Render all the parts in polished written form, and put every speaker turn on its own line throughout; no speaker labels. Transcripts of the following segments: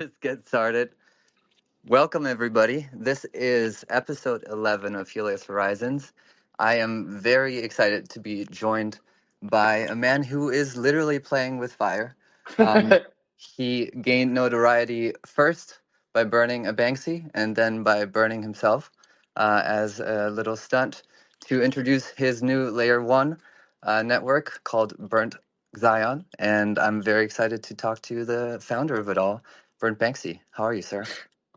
just get started. Welcome, everybody. This is episode 11 of Helios Horizons. I am very excited to be joined by a man who is literally playing with fire. Um, he gained notoriety first by burning a Banksy and then by burning himself as a little stunt to introduce his new Layer 1 network called Burnt XION. And I'm very excited to talk to the founder of it all, Burnt Banksy. How are you, sir?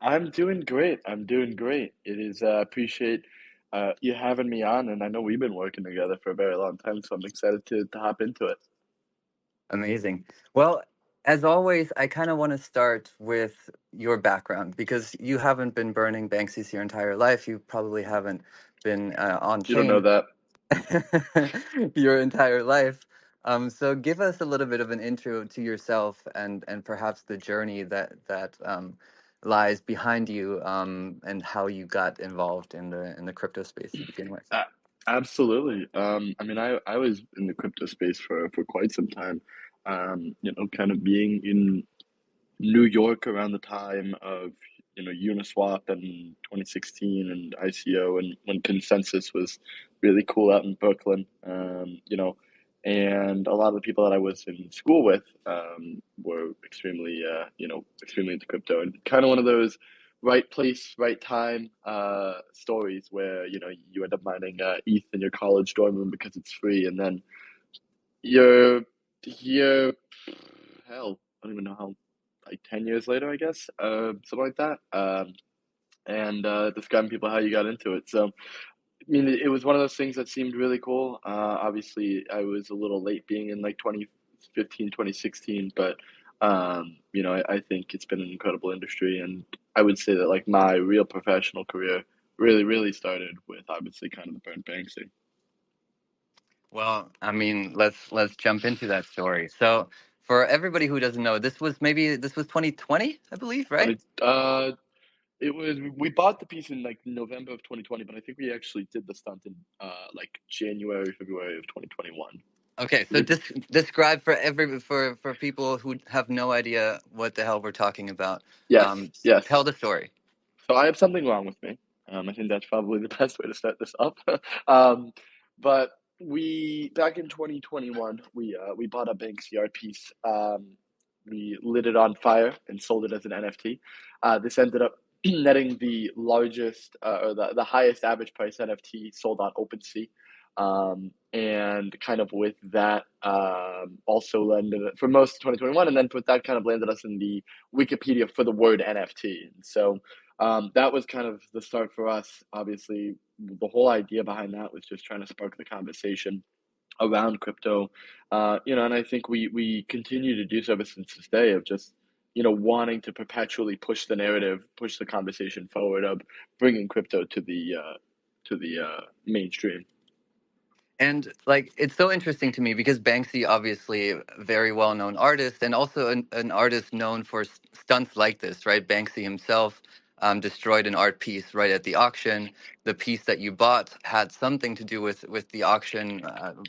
I'm doing great. I'm doing great. It is appreciate you having me on, and I know we've been working together for a very long time, so I'm excited to hop into it.
Amazing. Well, as always, I kind of want to start with your background because you haven't been burning Banksys your entire life. You probably haven't been on
You don't know
chain
that.
your entire life. So give us a little bit of an intro to yourself and perhaps the journey that lies behind you and how you got involved in the crypto space to begin with.
Uh, Absolutely. I mean, I was in the crypto space for quite some time. Kind of being in New York around the time of Uniswap and 2016 and ICO and when Consensus was really cool out in Brooklyn. And a lot of the people that I was in school with were extremely into crypto, and kind of one of those right place, right time stories where you end up mining ETH in your college dorm room because it's free, and then you're here, hell, I don't even know how, like 10 years later, I guess, something like that. And describing people how you got into it. So, I mean, it was one of those things that seemed really cool. Obviously, I was a little late being in like 2015, 2016, but I think it's been an incredible industry, and I would say that like my real professional career really, really started with obviously kind of the Burnt Banksy.
Well, I mean, let's jump into that story. So, for everybody who doesn't know, this was 2020, I believe, right?
20, it was we bought the piece in like November of 2020, but I think we actually did the stunt in like January, February of 2021.
Okay, so
We,
describe for people who have no idea what the hell we're talking about.
yes, yes.
Tell the story.
So I have something wrong with me. I think that's probably the best way to start this up. um, but we back in 2021, we bought a Banksy art piece. We lit it on fire and sold it as an NFT. This ended up netting the largest or the highest average price NFT sold on OpenSea. And kind of with that, also landed for most of 2021, and then with that kind of landed us in the Wikipedia for the word NFT. And so that was kind of the start for us. Obviously, the whole idea behind that was just trying to spark the conversation around crypto. And I think we continue to do so ever since this day of just wanting to perpetually push the narrative, push the conversation forward of bringing crypto to the mainstream.
And like it's so interesting to me because Banksy obviously a very well-known artist and also an artist known for stunts like this, right? Banksy himself destroyed an art piece right at the auction. The piece that you bought had something to do with the auction,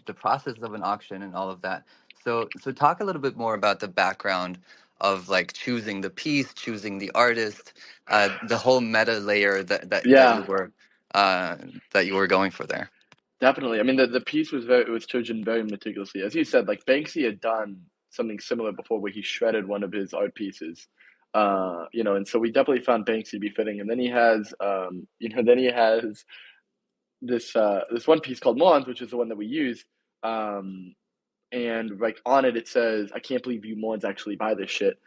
the process of an auction and all of that. So talk a little bit more about the background of like choosing the piece, choosing the artist, the whole meta layer
Yeah,
that you were going for there.
definitely. I mean, the piece it was chosen very meticulously. As you said, like Banksy had done something similar before where he shredded one of his art pieces. And so we definitely found Banksy befitting. And then he has this one piece called Mons, which is the one that we use. Um, and like on it, it says, "I can't believe you Mons actually buy this shit,"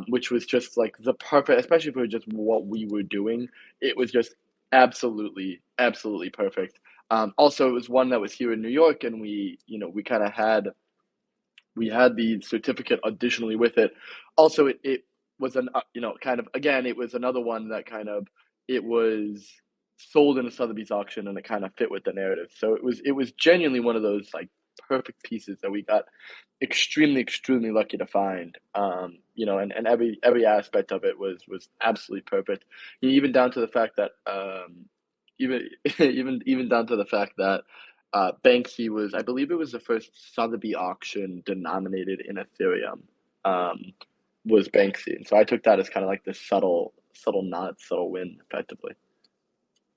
which was just like the perfect, especially for just what we were doing. It was just absolutely, absolutely perfect. Also, it was one that was here in New York, and we kind of had the certificate additionally with it. Also, it was kind of again, it was another one that kind of it was sold in a Sotheby's auction, and it kind of fit with the narrative. So it was genuinely one of those like perfect pieces that we got extremely, extremely lucky to find. And every aspect of it was absolutely perfect. Even down to the fact that even even down to the fact that Banksy was, I believe, it was the first Sotheby auction denominated in Ethereum. Um, was Banksy, and so I took that as kind of like this subtle nod, subtle win, effectively.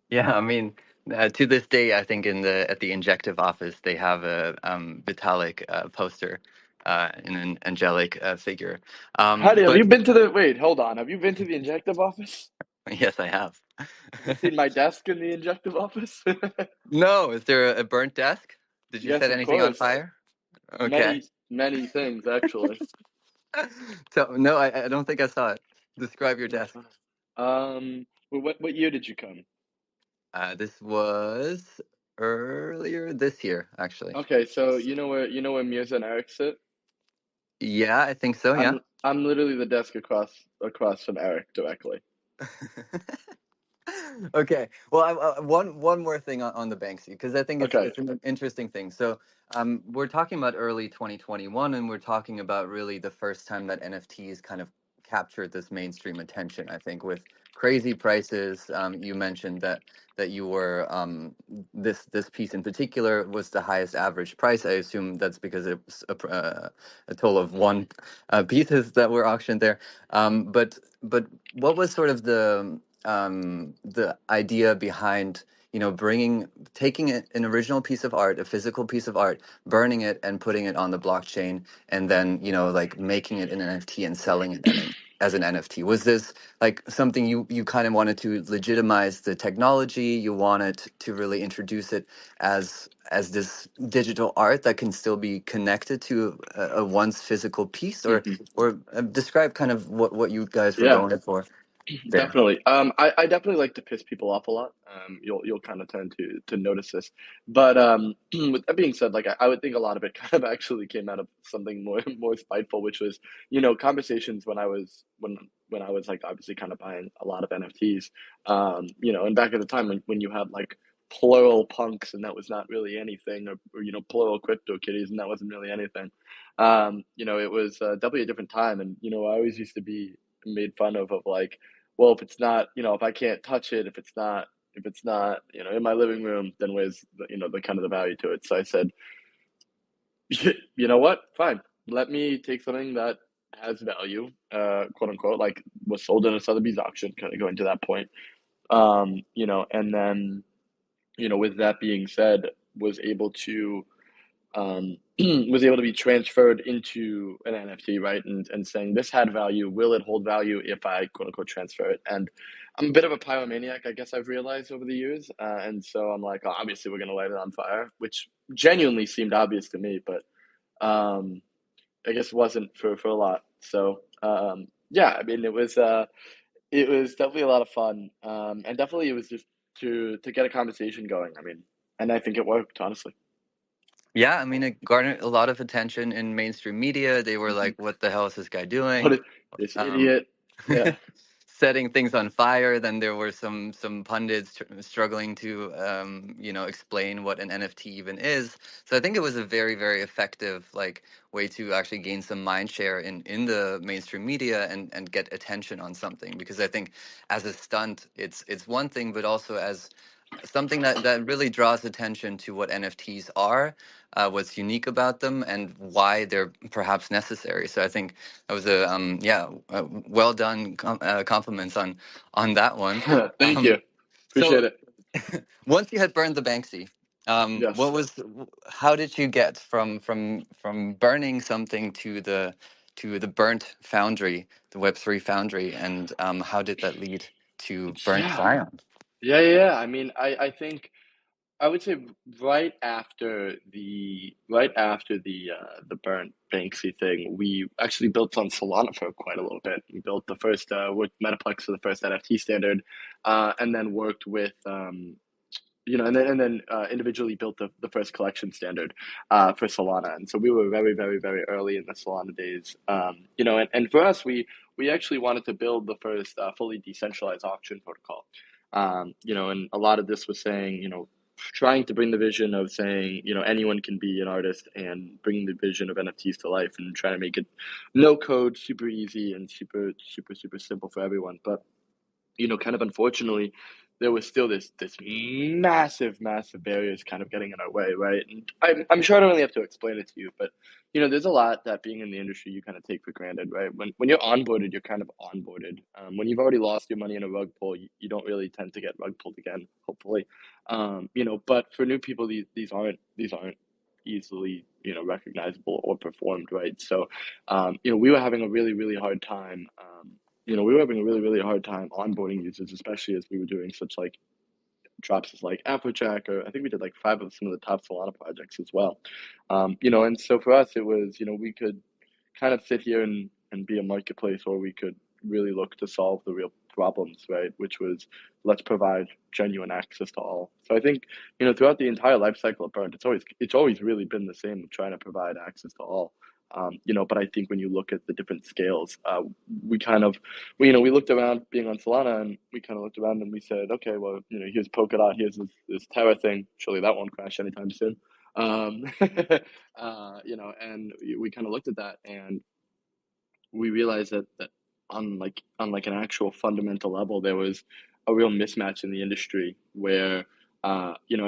Yeah, I mean, to this day, I think in the at the injective office they have a Vitalik poster, in an angelic figure.
Howdy, have
But
you been to the? Wait, hold on. Have you been to the injective office?
yes, I have.
Have you seen my desk in the injective office?
No, is there a burnt desk? Did you
Yes,
set
of
anything on
course.
fire? Okay.
Many things actually.
So no, I don't think I saw it. Describe your
That's
desk.
fine. What year did you come?
This was earlier this year, actually.
Okay, so you know where Mirza and Eric sit?
Yeah, I think so. Yeah.
I'm literally the desk across from Eric directly.
Okay. Well, one more thing on the Banksy, because I think
Okay.
it's an interesting thing. So, we're talking about early 2021, and we're talking about really the first time that NFTs kind of captured this mainstream attention. I think with crazy prices. You mentioned that you were this piece in particular was the highest average price. I assume that's because it was a total of one pieces that were auctioned there. But what was sort of the idea behind bringing taking an original piece of art, a physical piece of art, burning it and putting it on the blockchain, and then like making it in an NFT and selling it as an NFT? Was this like something you kind of wanted to legitimize the technology? You wanted to really introduce it as this digital art that can still be connected to a once physical piece, or describe kind of what you guys were
Yeah.
going for there.
Definitely. I definitely like to piss people off a lot. You'll kind of tend to notice this, but with that being said, like I would think a lot of it kind of actually came out of something more spiteful, which was conversations when I was like obviously kind of buying a lot of NFTs, and back at the time when you had like plural punks and that was not really anything, or plural crypto kitties and that wasn't really anything. It was definitely a different time, and I always used to be made fun of like, well, if it's not, if I can't touch it, if it's not, in my living room, then where's the kind of the value to it? So I said, you know what? Fine. Let me take something that has value, quote unquote, like was sold in a Sotheby's auction, kind of going to that point. And then, with that being said, was able to was able to be transferred into an NFT, right? And saying this had value, will it hold value if I quote unquote transfer it? And I'm a bit of a pyromaniac, I guess I've realized over the years. And so I'm like, oh, obviously we're going to light it on fire, which genuinely seemed obvious to me, but um, I guess wasn't for a lot. So yeah, I mean, it was definitely a lot of fun. And definitely it was just to get a conversation going. I mean, and I think it worked, honestly.
Yeah, I mean, it garnered a lot of attention in mainstream media. They were
Mhm.
like, "What the hell is this guy doing?"
What is this
Um,
idiot? Yeah.
setting things on fire. Then there were some pundits struggling to explain what an NFT even is. So I think it was a very very effective like way to actually gain some mind share in the mainstream media and get attention on something, because I think as a stunt it's one thing, but also as something that really draws attention to what NFTs are, what's unique about them, and why they're perhaps necessary. So I think that was well done compliments on that one.
Thank
Um,
you. Appreciate
so
it.
once you had burned the Banksy,
Yes.
how did you get from burning something to the burnt foundry, the Web3 foundry, and how did that lead to burnt
Yeah.
Zion?
Yeah. I mean, I think I would say right after the burnt Banksy thing, we actually built on Solana for quite a little bit. We built the first worked Metaplex for the first NFT standard, and then worked with individually built the first collection standard for Solana. And so we were very, very, very early in the Solana days. And for us, we actually wanted to build the first fully decentralized auction protocol. And a lot of this was saying, trying to bring the vision of saying, anyone can be an artist, and bringing the vision of NFTs to life, and trying to make it no code, super easy, and super, super, super simple for everyone. But kind of unfortunately, there was still this massive barriers kind of getting in our way, right? And I'm sure I don't really have to explain it to you, but there's a lot that being in the industry you kind of take for granted, right? When you're onboarded, you're kind of onboarded. When you've already lost your money in a rug pull, you don't really tend to get rug pulled again, hopefully. But for new people, these aren't easily recognizable or performed, right? So, we were having a really hard time. We were having a really hard time onboarding users, especially as we were doing such like drops as like Afrojack, or I think we did like five of some of the top Solana projects as well. And so for us, it was, we could kind of sit here and be a marketplace, or we could really look to solve the real problems, right? Which was, let's provide genuine access to all. So I think, throughout the entire life cycle of Burnt, it's always really been the same, trying to provide access to all. But I think when you look at the different scales, we kind of, we looked around being on Solana, and we kind of looked around and we said, okay, well, here's Polkadot, here's this Terra thing. Surely that won't crash anytime soon. And we kind of looked at that, and we realized that on like an actual fundamental level, there was a real mismatch in the industry where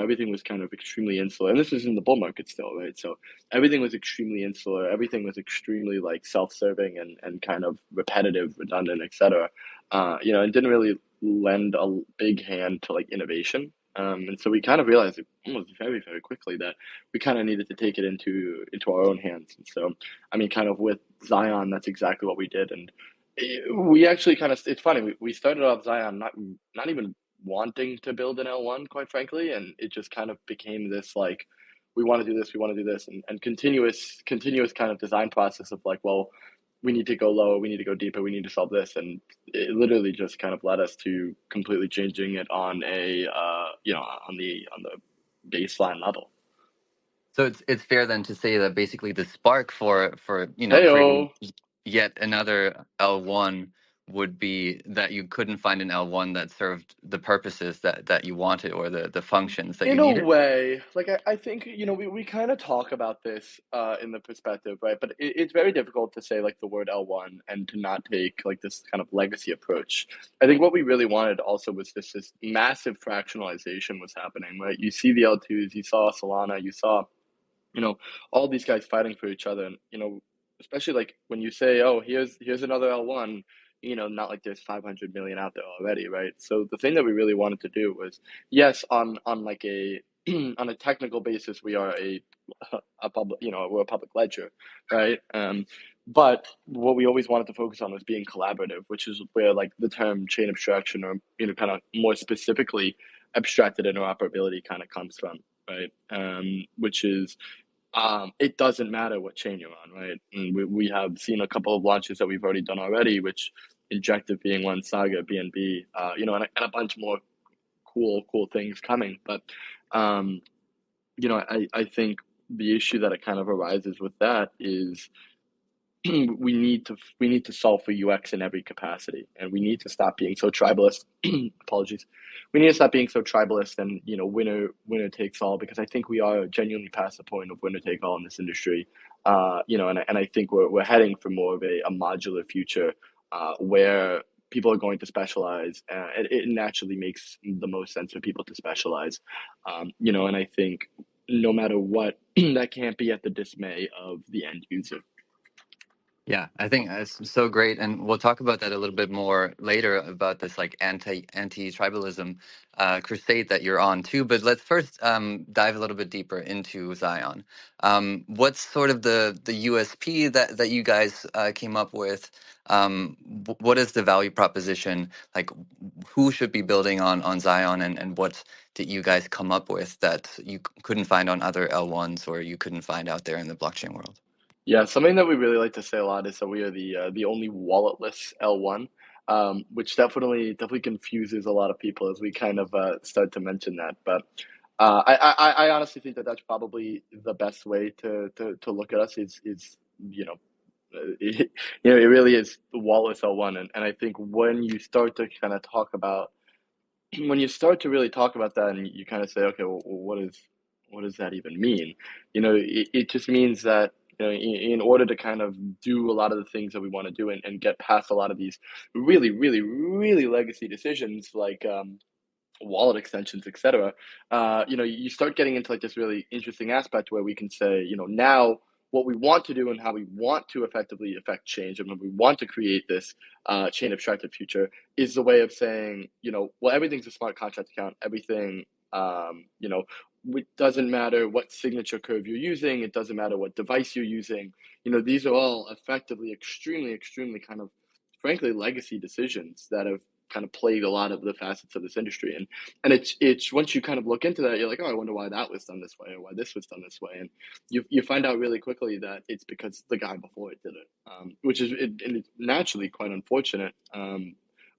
everything was kind of extremely insular, and this was in the bull market still, right? So everything was extremely insular, everything was extremely like self-serving and kind of repetitive, redundant, etc. And didn't really lend a big hand to like innovation. And so we kind of realized almost very quickly that we kind of needed to take it into our own hands. And so, I mean, kind of with XION, that's exactly what we did. And we actually kind of, it's funny, we started off XION not even wanting to build an L1, quite frankly. And it just kind of became this like, we want to do this, we want to do this, and continuous kind of design process of like, well, we need to go lower, we need to go deeper, we need to solve this. And it literally just kind of led us to completely changing it on the baseline level.
So it's fair then to say that basically the spark for creating
Heyo.
yet another L1 would be that you couldn't find an L1 that served the purposes that you wanted, or the functions that you
In a
needed.
way, like I think we kind of talk about this in the perspective, right? But it's very difficult to say like the word L1 and to not take like this kind of legacy approach. I think what we really wanted also was this massive fractionalization was happening, right? You see the L2s, you saw Solana, you saw you know all these guys fighting for each other, and especially like when you say, oh, here's another L1, not like there's 500 million out there already, right? So the thing that we really wanted to do was, yes, on like a on a technical basis, we are a public, we're a public ledger, right? But what we always wanted to focus on was being collaborative, which is where like the term chain abstraction, or kind of more specifically abstracted interoperability, kind of comes from, right? Which is, it doesn't matter what chain you're on, right? And we have seen a couple of launches that we've already done already, which Injective being one, Saga, BNB, and a bunch more cool things coming. But I think the issue that it kind of arises with that is we need to solve for UX in every capacity, and we need to stop being so tribalist. Apologies. We need to stop being so tribalist and winner takes all, because I think we are genuinely past the point of winner take all in this industry. And I think we're heading for more of a modular future, where people are going to specialize. It naturally makes the most sense for people to specialize. And I think no matter what, that can't be at the dismay of the end user.
Yeah, I think that's so great, and we'll talk about that a little bit more later about this like anti tribalism crusade that you're on too. But let's first dive a little bit deeper into Zion. What's sort of the USP that you guys came up with? What is the value proposition? Like, who should be building on Zion, and what did you guys come up with that you couldn't find on other L1s, or you couldn't find out there in the blockchain world?
Yeah, something that we really like to say a lot is that we are the only walletless L1, which definitely confuses a lot of people as we kind of start to mention that. But I honestly think that that's probably the best way to look at us is it really is the walletless L1, and I think when you start to kind of talk about when you start to really talk about that, and you kind of say, okay, well, what does that even mean? It just means that in order to kind of do a lot of the things that we want to do, and get past a lot of these really legacy decisions, like wallet extensions, etc. You start getting into like this really interesting aspect where we can say, now what we want to do and how we want to effectively affect change and when we want to create this chain abstracted future is the way of saying, well, everything's a smart contract account. Everything, it doesn't matter what signature curve you're using. It doesn't matter what device you're using. These are all effectively extremely, extremely kind of, frankly, legacy decisions that have kind of plagued a lot of the facets of this industry. And it's once you kind of look into that, you're like, oh, I wonder why that was done this way or why this was done this way. And you find out really quickly that it's because the guy before it did it, which is and it's naturally quite unfortunate.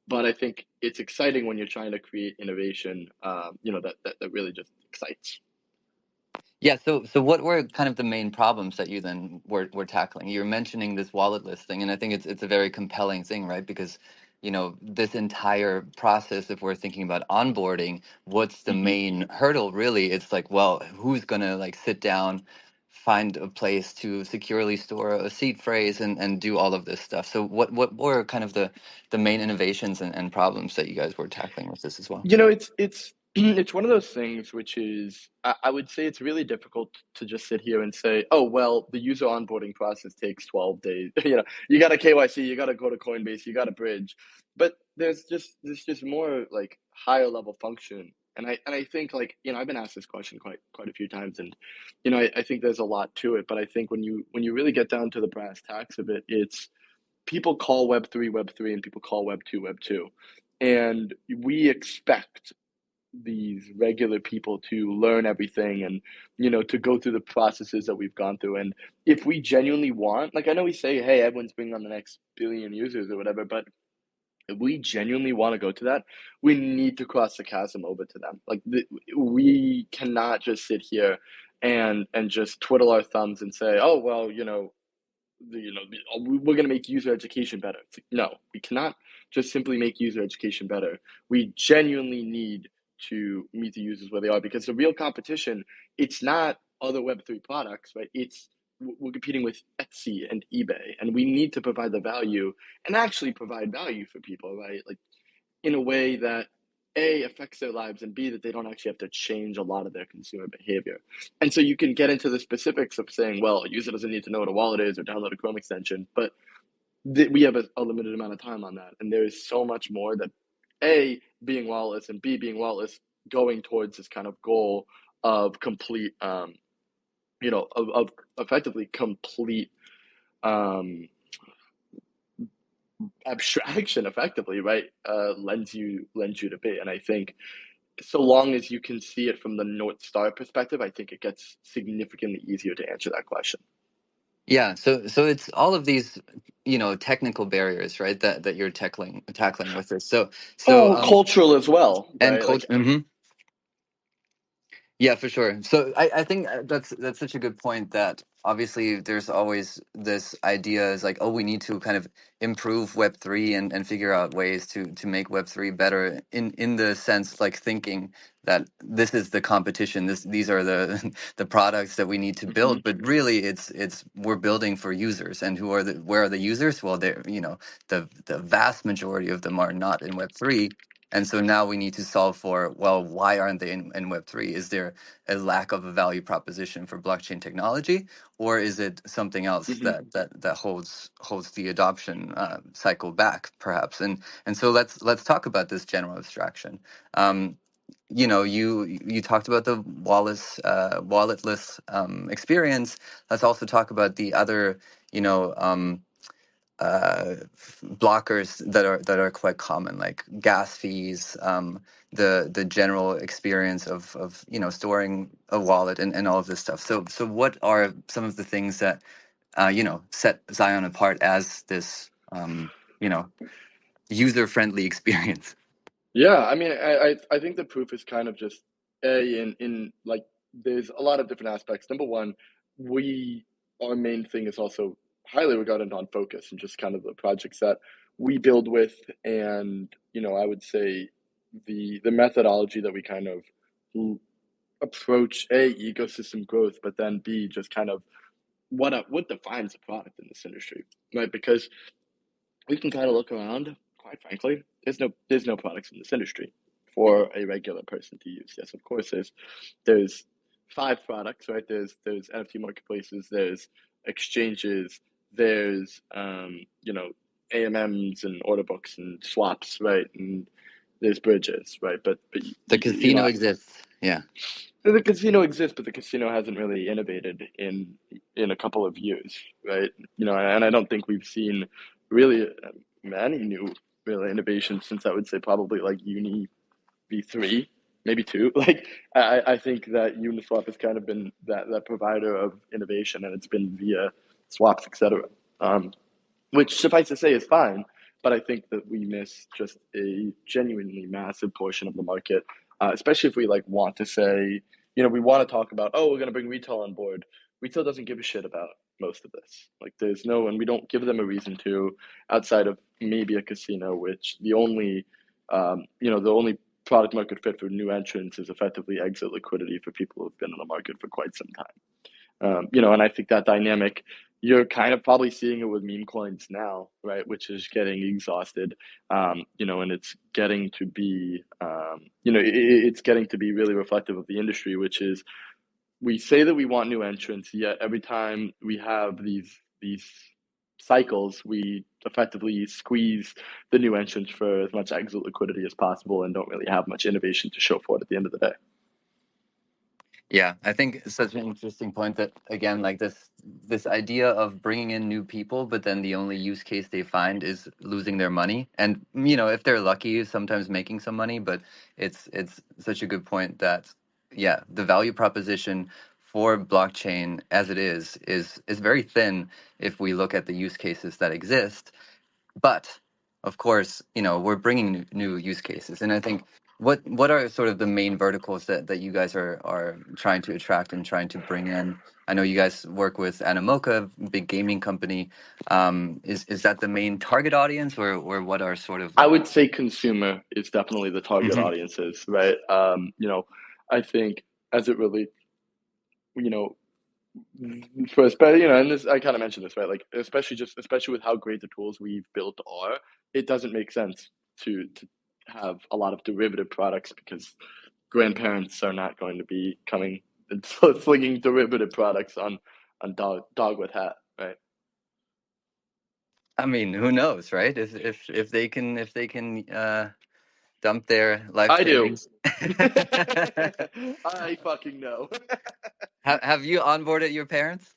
But I think it's exciting when you're trying to create innovation, that really just excites.
Yeah, so what were kind of the main problems that you then were tackling? You're mentioning this walletless thing, and I think it's a very compelling thing, right? Because, this entire process, if we're thinking about onboarding, what's the
Hmm.
main hurdle really? It's like, well, who's gonna like sit down, find a place to securely store a seed phrase and do all of this stuff. So what were kind of the main innovations and problems that you guys were tackling with this as well?
It's it's one of those things which is I would say it's really difficult to just sit here and say, oh well, the user onboarding process takes 12 days. You got a KYC, you got to go to Coinbase, you got to bridge, but there's just more like higher level function. And I think like I've been asked this question quite a few times, and I think there's a lot to it. But I think when you really get down to the brass tacks of it, it's people call Web3 and people call Web2 and we expect these regular people to learn everything and to go through the processes that we've gone through. And if we genuinely want, like, I know we say, hey, everyone's bringing on the next billion users or whatever, but if we genuinely want to go to that, we need to cross the chasm over to them. Like we cannot just sit here and just twiddle our thumbs and say, oh well, we're going to make user education better. It's like, no, we cannot just simply make user education better. We genuinely need to meet the users where they are, because the real competition, it's not other Web3 products, right? We're competing with Etsy and eBay, and we need to provide the value and actually provide value for people, right? Like in a way that A, affects their lives, and B, that they don't actually have to change a lot of their consumer behavior. And so you can get into the specifics of saying, well, a user doesn't need to know what a wallet is or download a Chrome extension, but we have a limited amount of time on that. And there is so much more that A, being walletless, and B, being walletless, going towards this kind of goal of complete, of effectively complete um, abstraction effectively, right, lends you to be. And I think so long as you can see it from the North Star perspective, I think it gets significantly easier to answer that question.
Yeah, so it's all of these, technical barriers, right? That you're tackling with this. So
Oh, cultural as well,
and
right? Like,
culture. Yeah, for sure. So I think that's such a good point that obviously there's always this idea is like, oh, we need to kind of improve Web3 and figure out ways to make Web3 better in the sense like thinking that this is the competition, these are the the products that we need to
mhm,
build. But really it's we're building for users, and where are the users? Well, they're, the vast majority of them are not in Web3. And so now we need to solve for, well, why aren't they in Web3? Is there a lack of a value proposition for blockchain technology, or is it something else
mhm.
that holds the adoption cycle back, perhaps? And so let's talk about this general abstraction. Um, you talked about the walletless experience. Let's also talk about the other, you know. Blockers that are quite common, like gas fees, the general experience of storing a wallet and all of this stuff. So what are some of the things that set Zion apart as this you know user friendly experience?
Yeah, I mean, I think the proof is kind of just in like there's a lot of different aspects. Number one, we our main thing is also highly regarded on focus and just kind of the projects that we build with, and I would say the methodology that we kind of approach ecosystem growth, but then B, just kind of what defines a product in this industry, right? Because we can kind of look around. Quite frankly, there's no products in this industry. for a regular person to use. Yes, of course, there's five products, right? There's NFT marketplaces, there's exchanges, there's AMMs and order books and swaps, right? And there's bridges, right? But
The casino exists. Yeah.
the casino exists, but the casino hasn't really innovated in a couple of years, right? And I don't think we've seen really any new real innovation since I would say probably like Uni V3, maybe two. Like I think that Uniswap has kind of been that provider of innovation, and it's been via swaps, etc. Which suffice to say is fine, but I think that we miss just a genuinely massive portion of the market, especially if we like want to say, we want to talk about, oh, we're going to bring retail on board. Retail doesn't give a shit about most of this. Like, there's no, and we don't give them a reason to, outside of maybe a casino, which the only product market fit for new entrants is effectively exit liquidity for people who've been in the market for quite some time. And I think that dynamic, you're kind of probably seeing it with meme coins now, right? Which is getting exhausted, and it's getting to be, it's getting to be really reflective of the industry, which is we say that we want new entrants, yet every time we have these cycles, we effectively squeeze the new entrants for as much exit liquidity as possible and don't really have much innovation to show for it at the end of the day.
Yeah, I think it's such an interesting point that again, like this idea of bringing in new people, but then the only use case they find is losing their money, and if they're lucky, sometimes making some money. But it's such a good point that yeah, the value proposition for blockchain as it is very thin if we look at the use cases that exist. But of course, we're bringing new use cases, and I think what are sort of the main verticals that you guys are trying to attract and trying to bring in? I know you guys work with Animoca, big gaming company. Is that the main target audience, or what are sort of
I
like?
would say consumer is definitely the target
Mhm.
audiences, right? I think as it relates, you know, first, but and this I kind of mentioned this, right? Like especially with how great the tools we've built are, it doesn't make sense to have a lot of derivative products because grandparents are not going to be coming and slinging derivative products on dog with hat, right?
I mean, who knows, right? If they can dump their life
I do.
savings.
I fucking know.
Have you onboarded your parents?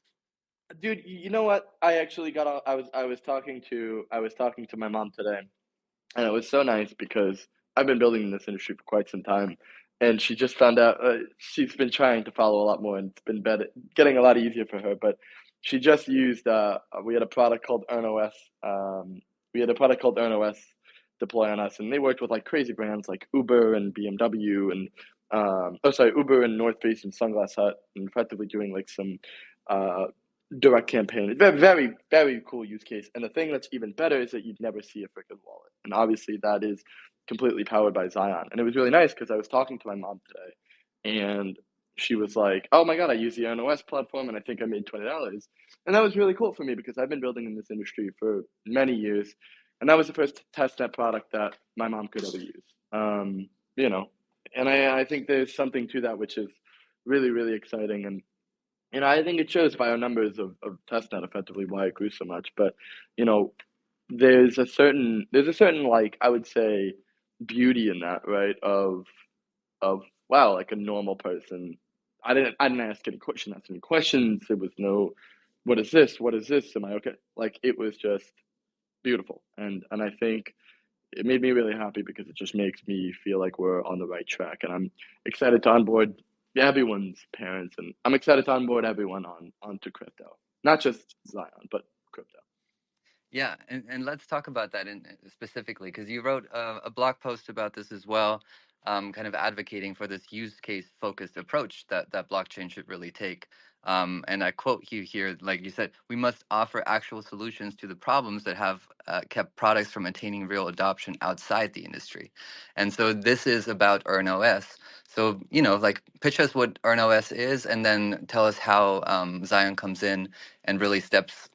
Dude, you know what? I actually got. I was talking to my mom today, and it was so nice because I've been building in this industry for quite some time, and she just found out she's been trying to follow a lot more, and it's been better, getting a lot easier for her. But she just used. We had a product called EarnOS. We had a product called EarnOS deploy on us, and they worked with like crazy brands like Uber and BMW and Uber and North Face and Sunglass Hut, and effectively doing like some uh, direct campaign. Very, very, very cool use case. And the thing that's even better is that you'd never see a freaking wallet. And obviously that is completely powered by XION. And it was really nice because I was talking to my mom today and she was like, oh my God, I use the NOS platform and I think I made $20. And that was really cool for me because I've been building in this industry for many years. And that was the first testnet product that my mom could ever use. You know, and I think there's something to that which is really, really exciting. And I think it shows by our numbers of testnet effectively why it grew so much. But you know, there's a certain like I would say beauty in that, right? Of wow, like a normal person. I didn't ask any question ask any questions. There was no what is this? What is this? Am I okay? Like it was just beautiful. And I think it made me really happy because it just makes me feel like we're on the right track. And I'm excited to onboard everyone's parents, and I'm excited to onboard everyone onto crypto, not just Zion, but crypto.
Yeah, and let's talk about that specifically because you wrote a blog post about this as well, kind of advocating for this use case focused approach that blockchain should really take. And I quote you here, like you said, we must offer actual solutions to the problems that have kept products from attaining real adoption outside the industry. And so this is about EarnOS. So, like pitch us what EarnOS is, and then tell us how Zion comes in and really steps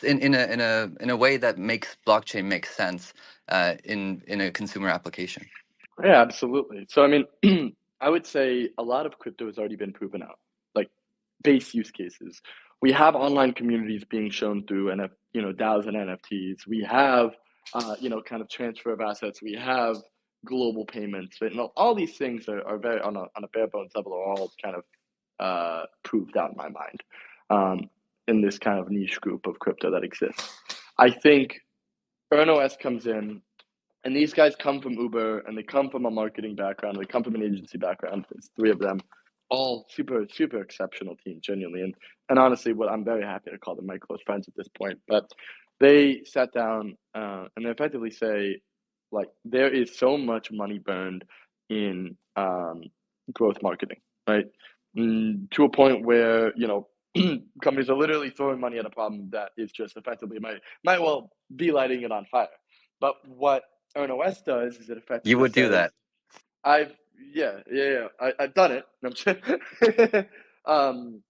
in a way that makes blockchain make sense in a consumer application.
Yeah, absolutely. So, I mean, I would say a lot of crypto has already been proven out, like base use cases. We have online communities being shown through DAOs and NFTs. We have, kind of transfer of assets. We have global payments. But, all these things are very on a bare bones level are all kind of proved out in my mind in this kind of niche group of crypto that exists. I think EarnOS comes in, and these guys come from Uber, and they come from a marketing background. They come from an agency background. There's three of them, all super super exceptional team, genuinely. And honestly, what I'm very happy to call them my close friends at this point. But they sat down and they effectively say, like, there is so much money burned in growth marketing, right? To a point where companies are literally throwing money at a problem that is just effectively might well be lighting it on fire. But what EarnOS does is it
You
effectively
would do
says,
that.
I've yeah, I've done it. No, I'm just um,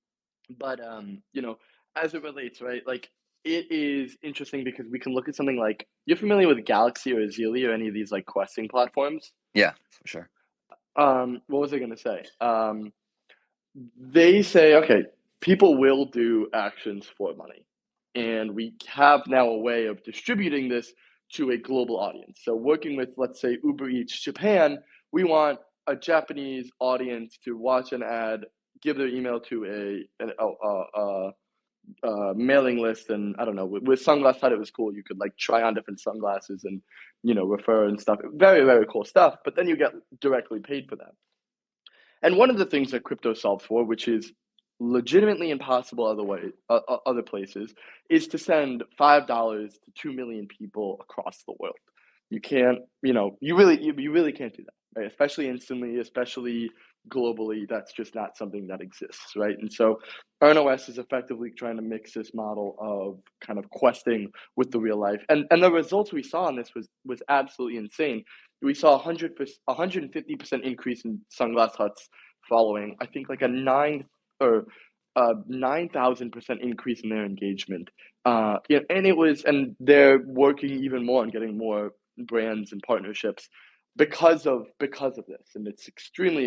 but as it relates, right? Like it is interesting because we can look at something like you're familiar with Galaxy or Azalea or any of these like questing platforms.
Yeah, for sure.
What was I gonna say? They say, okay, people will do actions for money. And we have now a way of distributing this to a global audience. So, working with, let's say, Uber Eats Japan, we want a Japanese audience to watch an ad, give their email to a mailing list, and I don't know, with Sunglass Hut, it was cool. You could like try on different sunglasses and, refer and stuff. Very, very cool stuff. But then you get directly paid for that. And one of the things that crypto solves for, which is legitimately impossible other places, is to send $5 to 2 million people across the world. You can't, you really can't do that, right? Especially instantly, especially globally. That's just not something that exists, right? And so, EarnOS is effectively trying to mix this model of kind of questing with the real life, and the results we saw on this was absolutely insane. We saw 150% increase in Sunglass Huts following. I think like a 9,000% increase in their engagement. And they're working even more on getting more brands and partnerships because of this, and it's extremely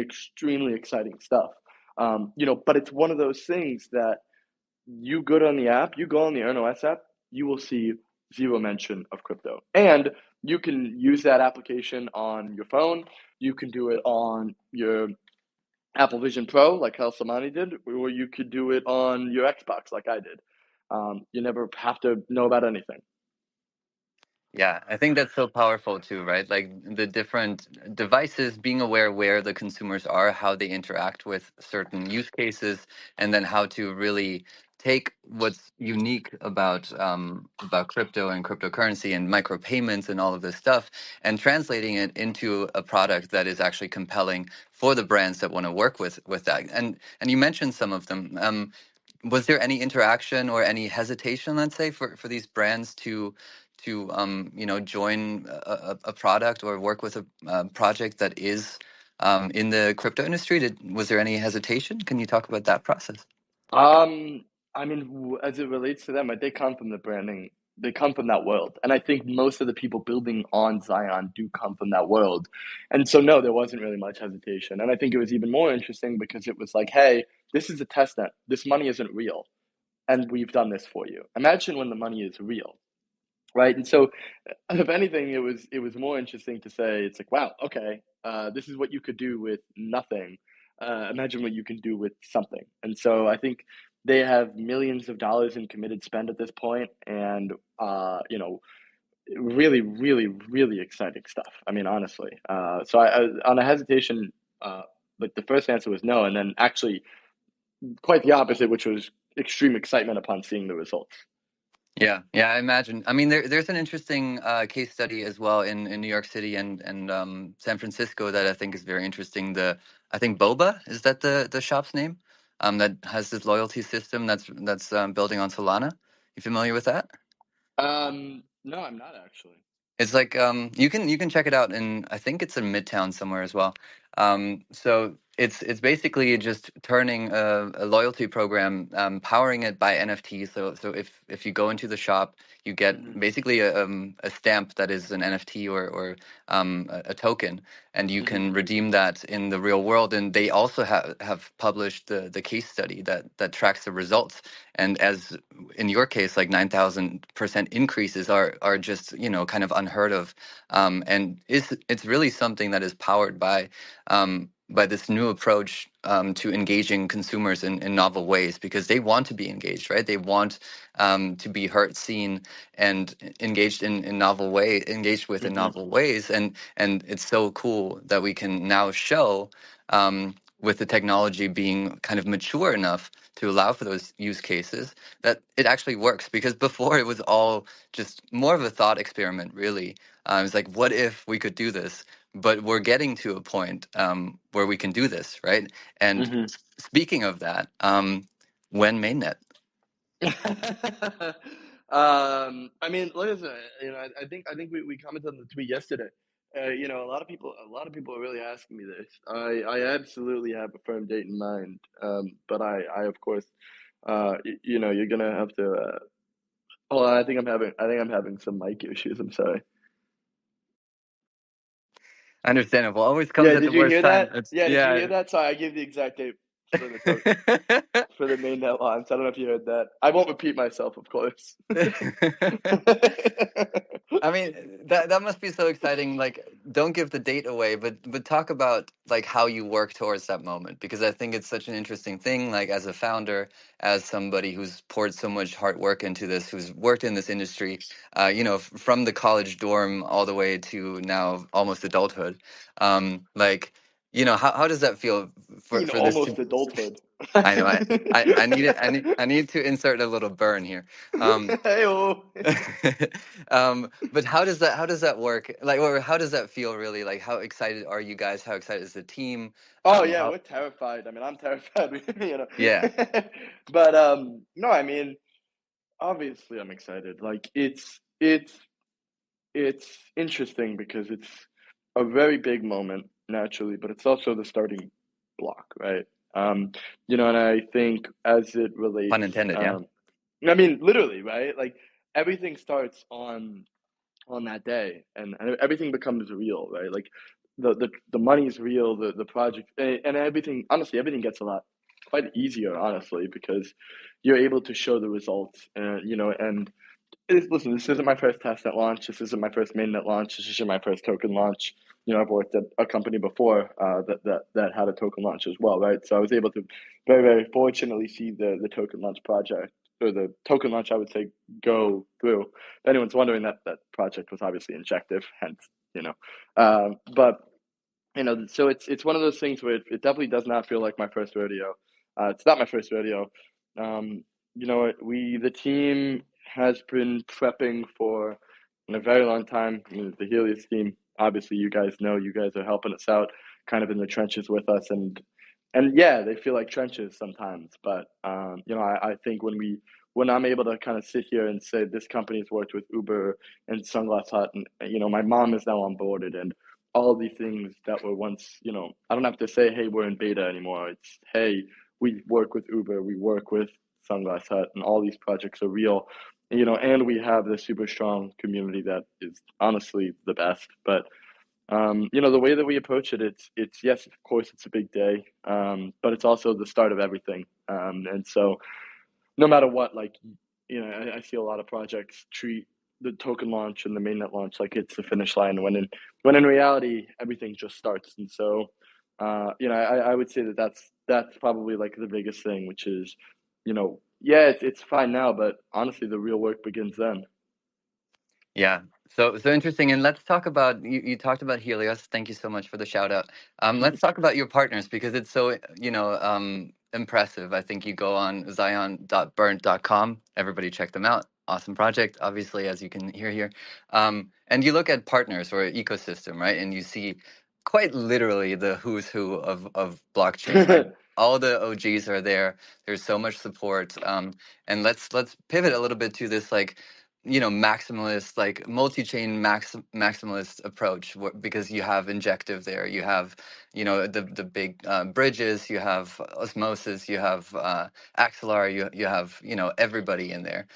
exciting stuff. But it's one of those things that you go on the app, you go on the EarnOS app, you will see zero mention of crypto. And you can use that application on your phone. You can do it on your Apple Vision Pro, like how Samani did, or you could do it on your Xbox, like I did. You never have to know about anything.
Yeah, I think that's so powerful too, right? Like the different devices, being aware where the consumers are, how they interact with certain use cases, and then how to really take what's unique about crypto and cryptocurrency and micropayments and all of this stuff, and translating it into a product that is actually compelling for the brands that want to work with that. And you mentioned some of them. Was there any interaction or any hesitation, let's say, for these brands to join a product or work with a project that is in the crypto industry? Was there any hesitation? Can you talk about that process?
Um, I mean, as it relates to them, they come from the branding. They come from that world, and I think most of the people building on Zion do come from that world. And so, no, there wasn't really much hesitation. And I think it was even more interesting because it was like, hey, this is a test net. This money isn't real, and we've done this for you. Imagine when the money is real, right? And so, if anything, it was more interesting to say it's like, wow, okay, this is what you could do with nothing. Imagine what you can do with something. And so I think they have millions of dollars in committed spend at this point, and really, really, really exciting stuff. I mean, honestly. So on a hesitation, like the first answer was no, and then actually quite the opposite, which was extreme excitement upon seeing the results.
Yeah, yeah, I imagine. I mean, there's an interesting case study as well in New York City and San Francisco that I think is very interesting. I think Boba, is that the shop's name? That has this loyalty system that's building on Solana. You familiar with that?
No, I'm not actually.
It's like you can check it out in, I think it's in Midtown somewhere as well. So it's basically just turning a loyalty program, powering it by NFT. So if you go into the shop, you get
Hmm.
basically a stamp that is an NFT or a token, and you
Hmm.
can redeem that in the real world. And they also have published the case study that tracks the results. And as in your case, like 9,000% increases are just, kind of unheard of, and it's really something that is powered by this new approach, to engaging consumers in novel ways, because they want to be engaged, right? They want, to be heard, seen, and engaged in novel way, engaged with in
Hmm.
novel ways, and it's so cool that we can now show, with the technology being kind of mature enough to allow for those use cases, that it actually works. Because before, it was all just more of a thought experiment, really. It's like, what if we could do this? But we're getting to a point, where we can do this, right? And
Hmm.
speaking of that, when mainnet?
I mean, like I said, I think we commented on the tweet yesterday. A lot of people are really asking me this. I absolutely have a firm date in mind. But I of course, you're gonna have to. Oh, I think I'm having some mic issues. I'm sorry.
Understandable. Always comes
Yeah,
at the
did you
worst
hear
time.
that?
It's,
Yeah, did you
yeah.
hear that? Sorry, I gave the exact date for for the mainnet launch. I don't know if you heard that. I won't repeat myself, of course.
I mean, that must be so exciting. Like, don't give the date away, but talk about like how you work towards that moment, because I think it's such an interesting thing. Like, as a founder, as somebody who's poured so much hard work into this, who's worked in this industry, from the college dorm all the way to now almost adulthood. Like, how does that feel
In
for this
almost
to?
adulthood.
I know I need it. I need to insert a little burn here. Um,
Hey-oh.
but how does that work? Like, or how does that feel really? Like, how excited are you guys? How excited is the team?
Oh yeah,
How?
we're terrified. I mean, I'm terrified, you know.
Yeah,
But no, I mean, obviously I'm excited. Like it's interesting because it's a very big moment naturally, but it's also the starting block, right? Um, and I think as it
pun
relates,
intended. Yeah.
I mean, literally, right? Like everything starts on that day, and everything becomes real, right? Like the money's real, the project, and everything. Honestly, everything gets a lot quite easier, honestly, because you're able to show the results, and listen, this isn't my first testnet launch. This isn't my first mainnet launch. This isn't my first token launch. I've worked at a company before that had a token launch as well, right? So I was able to very, very fortunately see the token launch project, or the token launch, I would say, go through. If anyone's wondering, that project was obviously injective, hence, but so it's one of those things where it definitely does not feel like my first rodeo. It's not my first rodeo. The team has been prepping for in a very long time. The Helios team, obviously, you guys know, you guys are helping us out, kind of in the trenches with us, and yeah, they feel like trenches sometimes. But I think when I'm able to kind of sit here and say this company's worked with Uber and Sunglass Hut, and my mom is now onboarded, and all these things that were once, I don't have to say, hey, we're in beta anymore. It's, hey, we work with Uber, we work with Sunglass Hut, and all these projects are real. And we have this super strong community that is honestly the best. But the way that we approach it, it's yes, of course, it's a big day, but it's also the start of everything. And so no matter what, like, I see a lot of projects treat the token launch and the mainnet launch like it's the finish line, when in reality everything just starts. And so, I would say that's probably like the biggest thing, which is, yeah, it's fine now, but honestly, the real work begins then.
Yeah. So interesting. And let's talk about, you talked about Helios. Thank you so much for the shout out. Let's talk about your partners, because it's so, impressive. I think you go on xion.burnt.com. Everybody check them out. Awesome project, obviously, as you can hear here. And you look at partners or ecosystem, right? And you see quite literally the who's who of blockchain. Like, all the OGs are there. There's so much support. And let's pivot a little bit to this, like, maximalist, like multi-chain maximalist approach, because you have injective there, you have the big bridges, you have osmosis, you have axelar, you have everybody in there,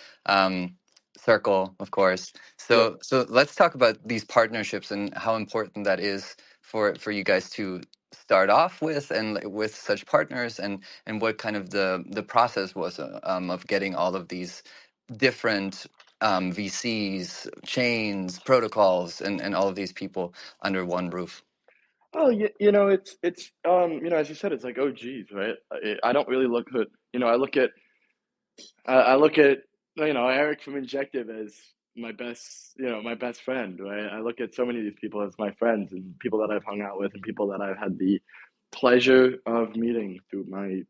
circle, of course.
Yep.
So let's talk about these partnerships and how important that is for you guys to start off with, and like, with such partners, and what kind of the process was, of getting all of these different VCs, chains, protocols, and all of these people under one roof.
Oh, as you said, it's like, oh, geez, right? I don't really look at, I look at, Eric from Injective as my best friend, right? I look at so many of these people as my friends and people that I've hung out with and people that I've had the pleasure of meeting through my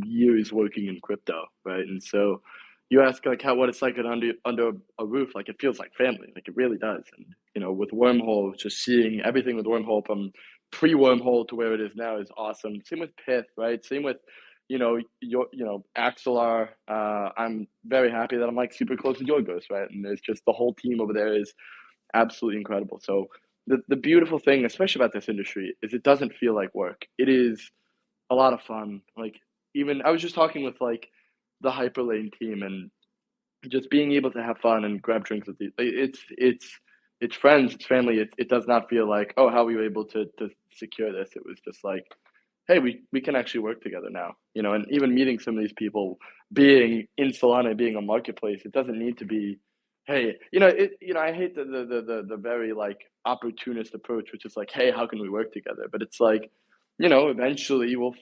years working in crypto, right? And so you ask like what it's like under a roof, like it feels like family, like it really does. And with Wormhole, just seeing everything with Wormhole from pre-Wormhole to where it is now is awesome. Same with Pith, right? Same with Axelar. I'm very happy that I'm like super close to Yorgos, right? And there's just the whole team over there is absolutely incredible. So the beautiful thing, especially about this industry, is it doesn't feel like work. It is a lot of fun. Like even I was just talking with like the Hyperlane team and just being able to have fun and grab drinks with these. It's friends, it's family. It does not feel like, oh, how were you able to secure this? It was just like, hey, we can actually work together now, and even meeting some of these people, being in Solana, being a marketplace, it doesn't need to be, hey, I hate the very like opportunist approach, which is like, hey, how can we work together? But it's like, eventually we'll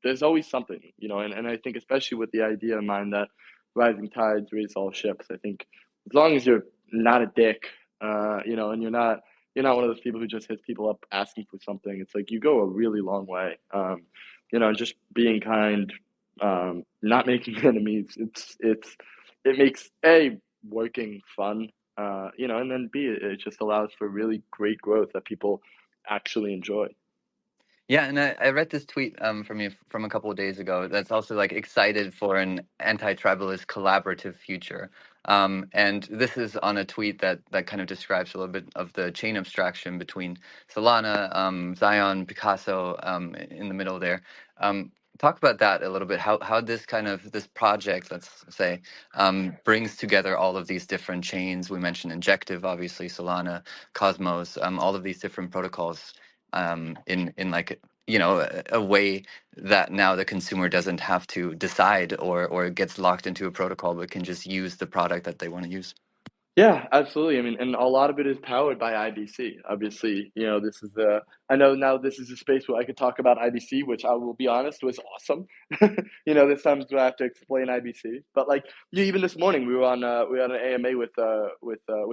there's always something, and I think especially with the idea in mind that rising tides raise all ships. I think as long as you're not a dick, and you're not one of those people who just hits people up asking for something. It's like you go a really long way. And just being kind, not making enemies. It makes a working fun, and then B, it just allows for really great growth that people actually enjoy.
Yeah, and I read this tweet from you from a couple of days ago that's also like excited for an anti-tribalist collaborative future. And this is on a tweet that kind of describes a little bit of the chain abstraction between Solana, XION, Picasso, in the middle there. Talk about that a little bit. How this project, let's say, brings together all of these different chains. We mentioned Injective, obviously, Solana, Cosmos, all of these different protocols, in like a way that now the consumer doesn't have to decide, or gets locked into a protocol, but can just use the product that they want to use.
Yeah, absolutely. I mean, and a lot of it is powered by IBC. Obviously, I know now this is a space where I could talk about IBC, which I will be honest was awesome. There's times where I have to explain IBC, but like, even this morning we were on an AMA with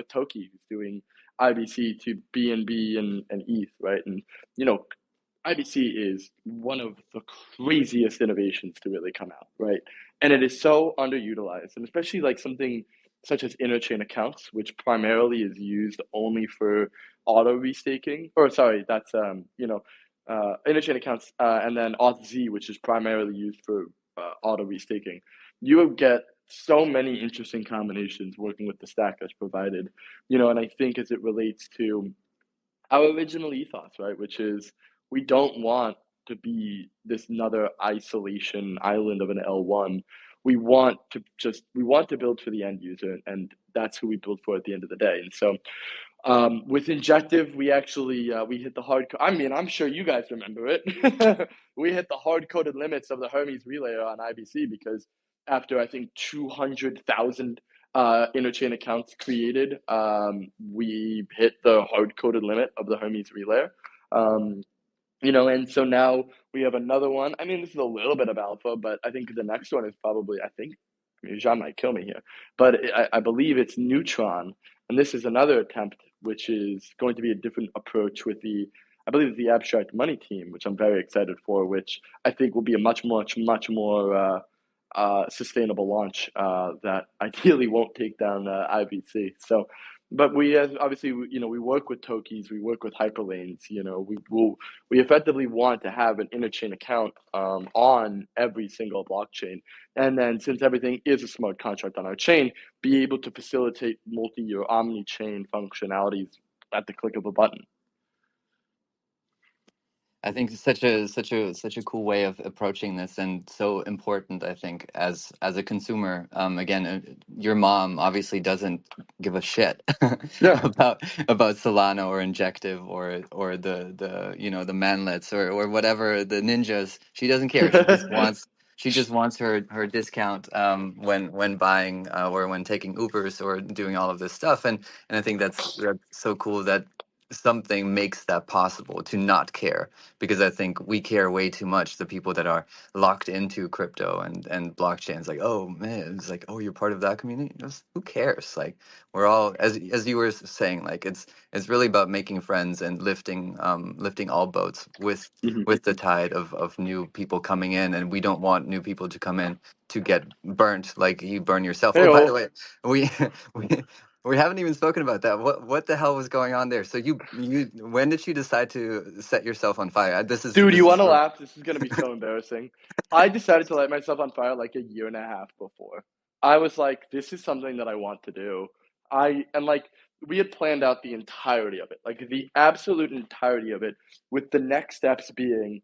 Toki, who's doing IBC to BNB and ETH, right? And IBC is one of the craziest innovations to really come out, right? And it is so underutilized, and especially like something such as interchain accounts, which primarily is used only for auto restaking. Or sorry, that's interchain accounts, and then auth-z, which is primarily used for auto restaking. You will get so many interesting combinations working with the stack that's provided, and I think as it relates to our original ethos, right? Which is we don't want to be this another isolation island of an L1. We want to build for the end user, and that's who we build for at the end of the day. And so with Injective, we actually we hit the hard. I mean, I'm sure you guys remember it. We hit the hard coded limits of the Hermes relayer on IBC because after I think 200,000 interchain accounts created, we hit the hard coded limit of the Hermes relayer. Um, and so now we have another one. I mean, this is a little bit of alpha, but I think the next one is probably, I think, Jean might kill me here, but I believe it's Neutron. And this is another attempt, which is going to be a different approach with I believe it's the abstract money team, which I'm very excited for, which I think will be a much more sustainable launch that ideally won't take down IVC. So But we, as obviously, we work with Tokis, we work with hyperlanes. We effectively want to have an interchain account on every single blockchain, and then since everything is a smart contract on our chain, be able to facilitate multi or omni-chain functionalities at the click of a button.
I think it's such a cool way of approaching this, and so important. I think as a consumer, again, your mom obviously doesn't give a shit
Yeah.
about Solana or Injective or the manlets or whatever the ninjas. She doesn't care. She just wants her discount when buying or when taking Ubers or doing all of this stuff. And I think that's so cool that something makes that possible to not care, because I think we care way too much. The people that are locked into crypto and blockchains, like, oh man, it's like, oh, you're part of that community. Who cares? Like, we're all, as you were saying, like it's really about making friends and lifting all boats
Mhm.
with the tide of new people coming in, and we don't want new people to come in to get burnt like you burn yourself.
Hey,
Oh, by the way, we we we haven't even spoken about that. What the hell was going on there? So you when did you decide to set yourself on fire?
dude, you
This is
want to
for
laugh? This is gonna be so embarrassing. I decided to light myself on fire like a year and a half before. I was like, this is something that I want to do. And like we had planned out the entirety of it, like the absolute entirety of it, with the next steps being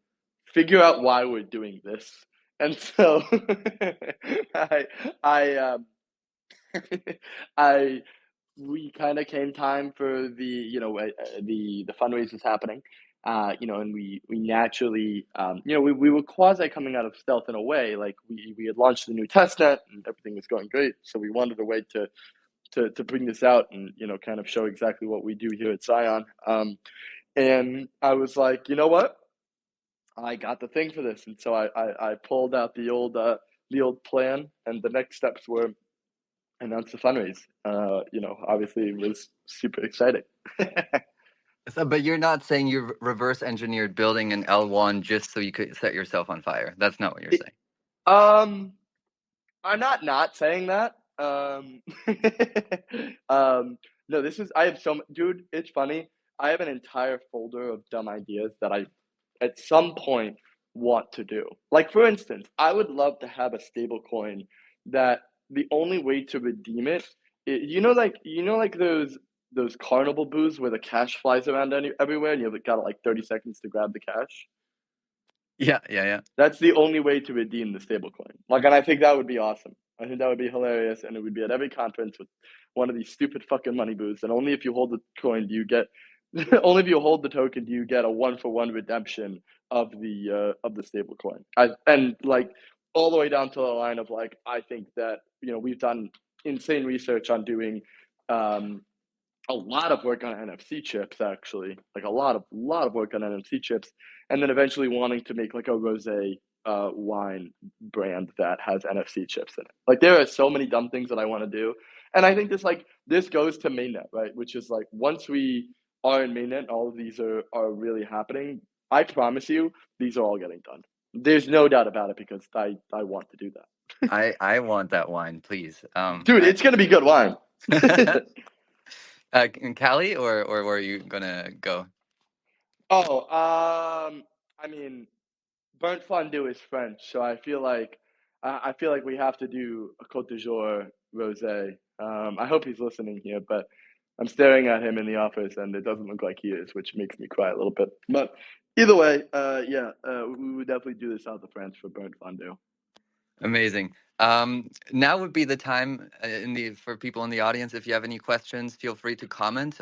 figure out why we're doing this. And so I I I we kind of came time for the fundraisers happening, and we naturally, we were quasi coming out of stealth in a way. Like we had launched the new testnet and everything was going great, so we wanted a way to bring this out and kind of show exactly what we do here at XION. And I was like, you know what, I got the thing for this, and so I pulled out the old plan, and the next steps were announce the fundraise. Obviously it was super exciting.
so, but you're not saying you reverse engineered building an L1 just so you could set yourself on fire. That's not what you're saying.
um, I'm not saying that. No, I have dude. It's funny. I have an entire folder of dumb ideas that I, at some point, want to do. Like for instance, I would love to have a stable coin that the only way to redeem it, like those carnival booths where the cash flies around everywhere, and you've got like 30 seconds to grab the cash.
Yeah, yeah, yeah.
That's the only way to redeem the stablecoin. Like, and I think that would be awesome. I think that would be hilarious, and it would be at every conference with one of these stupid fucking money booths. And only if you hold the coin do you get, only if you hold the token do you get a 1-for-1 redemption of the stablecoin. And like all the way down to the line of like, I think that we've done insane research on doing um, a lot of work on NFC chips, actually, like a lot of work on NFC chips, and then eventually wanting to make like a rosé wine brand that has NFC chips in it. Like there are so many dumb things that I want to do, and I think this goes to mainnet, right? Which is like once we are in mainnet, all of these are really happening. I promise you, these are all getting done. There's no doubt about it because I want to do that,
I want that wine, please.
dude. It's gonna be good wine.
Callie, or where are you gonna go?
Oh, I mean, burnt fondue is French, so I feel like we have to do a Côte d'Azur rosé. I hope he's listening here, but I'm staring at him in the office, and it doesn't look like he is, which makes me cry a little bit. But either way, yeah, we would definitely do this out of France for burnt fondue.
Amazing. Now would be the time for people in the audience. If you have any questions, feel free to comment.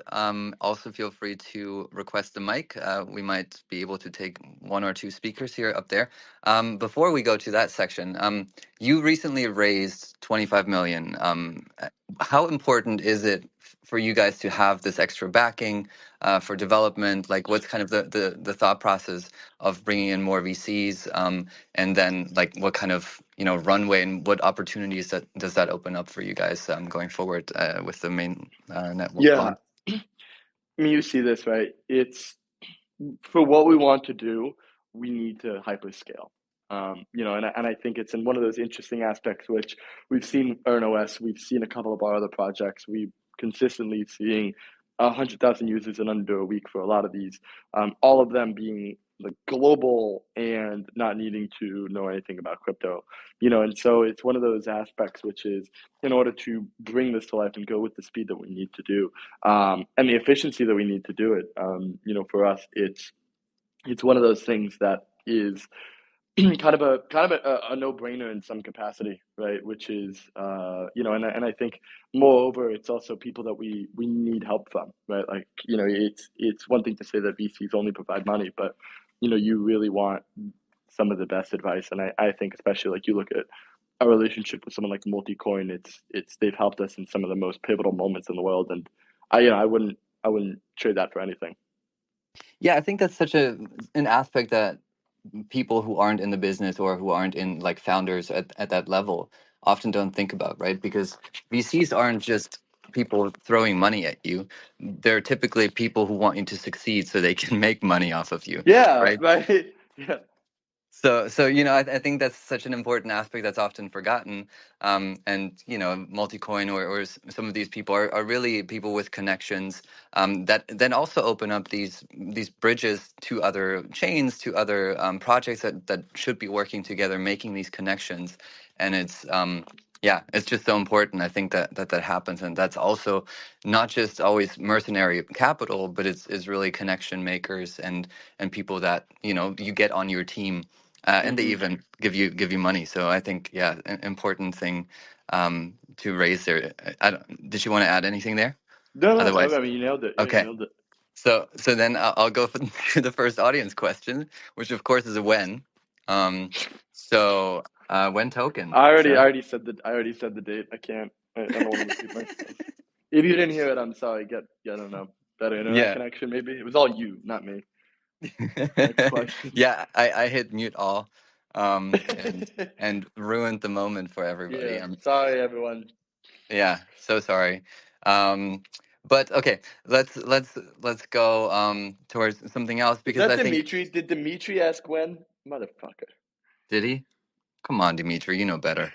Also, feel free to request the mic. We might be able to take one or two speakers here up there. Before we go to that section, you recently raised 25 million. How important is it for you guys to have this extra backing for development? Like, what's kind of the thought process of bringing in more VCs? And then like what kind of runway and what opportunities does that open up for you guys going forward with the main network
Yeah,
launch?
I mean, you see this, right? It's for what we want to do, we need to hyperscale. And I think it's in one of those interesting aspects which we've seen EarnOS, we've seen a couple of our other projects. consistently seeing 100,000 users in under a week for a lot of these, all of them being like global and not needing to know anything about crypto, and so it's one of those aspects which is in order to bring this to life and go with the speed that we need to do, and the efficiency that we need to do it. For us, it's one of those things that is kind of a no-brainer in some capacity, right? Which is and I think moreover, it's also people that we need help from, right? Like, it's one thing to say that VCs only provide money, but you really want some of the best advice. And I think especially like you look at our relationship with someone like Multicoin, it's they've helped us in some of the most pivotal moments in the world, and I wouldn't trade that for anything.
Yeah, I think that's such an aspect that people who aren't in the business or who aren't in like founders at that level often don't think about, right? Because VCs aren't just people throwing money at you. They're typically people who want you to succeed so they can make money off of you,
Yeah,
right?
right. Yeah.
So I think that's such an important aspect that's often forgotten. And Multicoin or some of these people are really people with connections that then also open up these bridges to other chains, to other projects that should be working together, making these connections. And it's just so important. I think that happens, and that's also not just always mercenary capital, but it's really connection makers and people that you get on your team, and they
Hmm.
even give you money. So I think, yeah, an important thing to raise there. Did you want to add anything there?
No, no,
Otherwise,
I mean, you nailed it. Yeah, you
okay.
nailed it.
So then I'll go for to the first audience question, which of course is a when. When token,
I
sir.
already said the date. I can't. I don't want to repeat myself. If you didn't hear it, I'm sorry. I don't know, better internet
Yeah.
connection. Maybe it was all you, not me. Next question.
Yeah, I hit mute all, and ruined the moment for everybody.
Yeah, sorry everyone.
Yeah, so sorry. Um, but okay, let's go towards something else,
Is
because
that
I think,
Dimitri? Did Dimitri ask when? Motherfucker.
did he? Come on, Dimitri, you know better.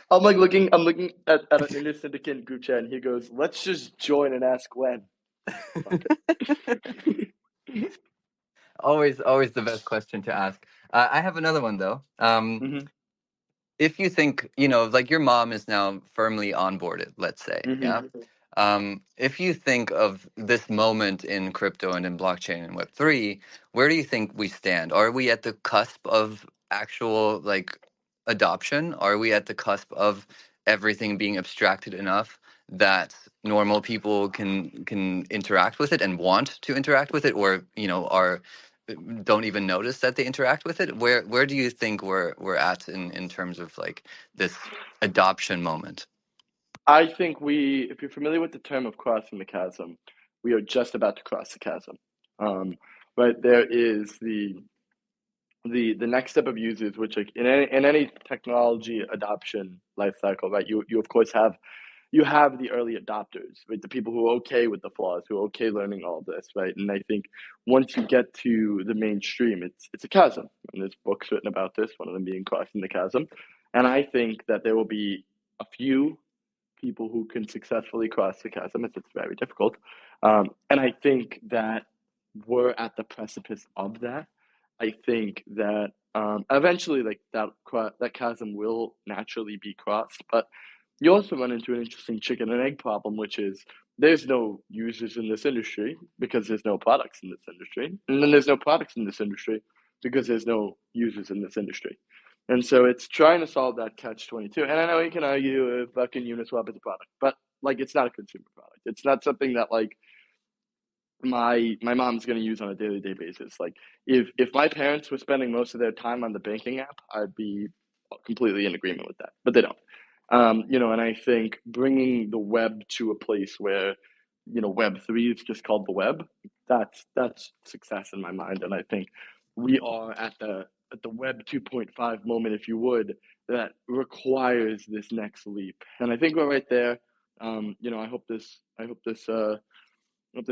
I'm looking at an inner syndicate group chat, and he goes, "Let's just join and ask when." Fuck it.
Always the best question to ask. I have another one though.
Mhm.
If you think, like your mom is now firmly onboarded, let's say,
Mhm.
yeah. If you think of this moment in crypto and in blockchain and Web3, where do you think we stand? Are we at the cusp of actual like adoption? Are we at the cusp of everything being abstracted enough that normal people can interact with it and want to interact with it, or are don't even notice that they interact with it? Where do you think we're at in terms of like this adoption moment?
I think if you're familiar with the term of crossing the chasm, we are just about to cross the chasm. Um, but there is the next step of users, which like in any technology adoption life cycle, right? You of course have the early adopters, right? The people who are okay with the flaws, who are okay learning all this, right? And I think once you get to the mainstream, it's a chasm. And there's books written about this, one of them being Crossing the Chasm. And I think that there will be a few people who can successfully cross the chasm, as it's very difficult. And I think that we're at the precipice of that. I think that eventually, like that chasm will naturally be crossed, but you also run into an interesting chicken and egg problem, which is there's no users in this industry because there's no products in this industry, and then there's no products in this industry because there's no users in this industry. And so it's trying to solve that catch 22. And I know you can argue if fucking Uniswap is a product, but like it's not a consumer product. It's not something that like my mom's going to use on a daily day basis. Like if my parents were spending most of their time on the banking app, I'd be completely in agreement with that. But they don't. And I think bringing the web to a place where Web3 is just called the web, that's success in my mind. And I think we are at the Web 2.5 moment, if you would, that requires this next leap. And I think we're right there. I hope this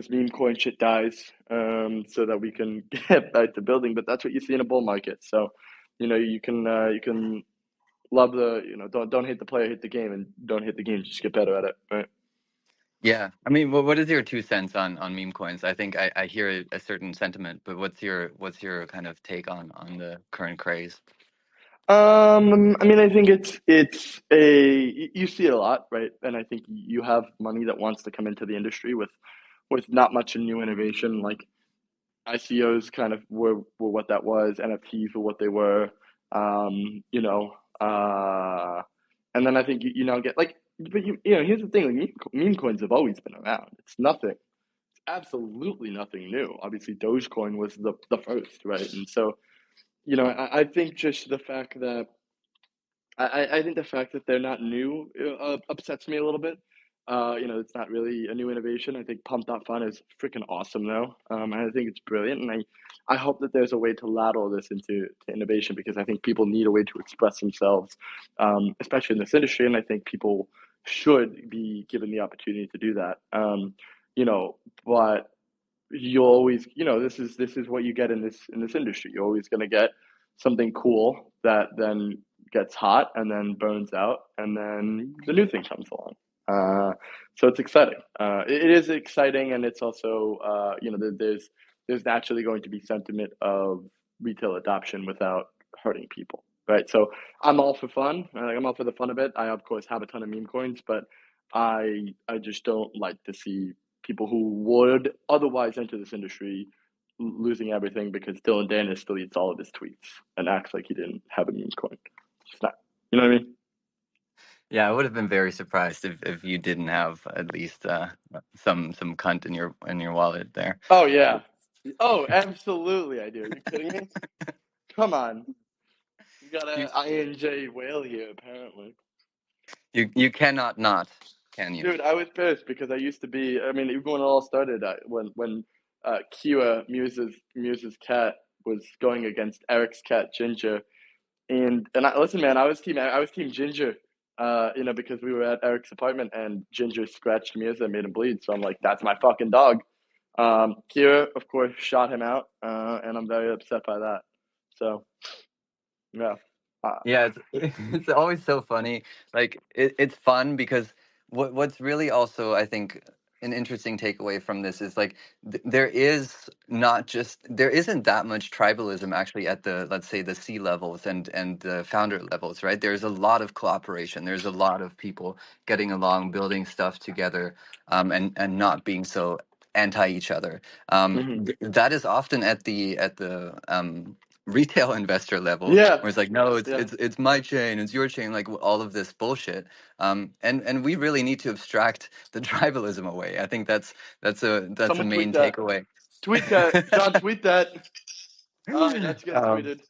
meme coin shit dies, so that we can get back to building. But that's what you see in a bull market. So, you can love don't hate the player, hate the game, and don't hate the game, just get better at it. Right?
Yeah, I mean, what is your 2 cents on meme coins? I think I hear a certain sentiment, but what's your kind of take on the current craze?
I mean, I think it's a you see it a lot, right? And I think you have money that wants to come into the industry with not much new innovation. Like ICOs kind of were what that was. NFTs were what they were. You know, and then I think you now get like, but you know, here's the thing: like meme coins have always been around. It's nothing, absolutely nothing new. Obviously, Dogecoin was the first, right? And so you know, I think just the fact that I think the fact that they're not new upsets me a little bit. You know, it's not really a new innovation. I think Pump.Fun is freaking awesome though. And I think it's brilliant. And I hope that there's a way to ladle this into to innovation because I think people need a way to express themselves, especially in this industry. And I think people should be given the opportunity to do that. You know, but you'll always, you know, this is what you get in this industry. You're always going to get something cool that then gets hot and then burns out, and then the new thing comes along. So it's exciting. It is exciting, and it's also, you know, there's naturally going to be sentiment of retail adoption without hurting people, right? So I'm all for fun. I'm all for the fun of it. I of course have a ton of meme coins, but I just don't like to see people who would otherwise enter this industry losing everything because Dylan Dennis deletes all of his tweets and acts like he didn't have a meme coin. It's just not, you know what I mean?
Yeah, I would have been very surprised if you didn't have at least some cunt in your wallet there.
Oh yeah. Oh, absolutely I do. Are you kidding me? Come on. You got
You
a INJ whale here, apparently.
you cannot not, can you?
Dude, I was pissed because I used to be. I mean, even when it all started, when Kira Muse's cat was going against Eric's cat Ginger, and listen, man, I was team Ginger. You know, because we were at Eric's apartment and Ginger scratched Muse and made him bleed. So I'm like, that's my fucking dog. Kira, of course, shot him out, and I'm very upset by that. So yeah, uh,
Yeah, it's it's always so funny. Like it's fun because what's really also I think an interesting takeaway from this is like there is not just there isn't that much tribalism actually at the let's say the C levels and the founder levels, right? There's a lot of cooperation. There's a lot of people getting along, building stuff together, and not being so anti each other.
mhm.
That is often at the retail investor level
Yeah,
where it's like no
yeah.
it's my chain, it's your chain, like all of this bullshit, and we really need to abstract the tribalism away. I think that's a
Someone tweet
main
that.
takeaway.
Tweet that, John. Tweet that. That's getting
um,
tweeted.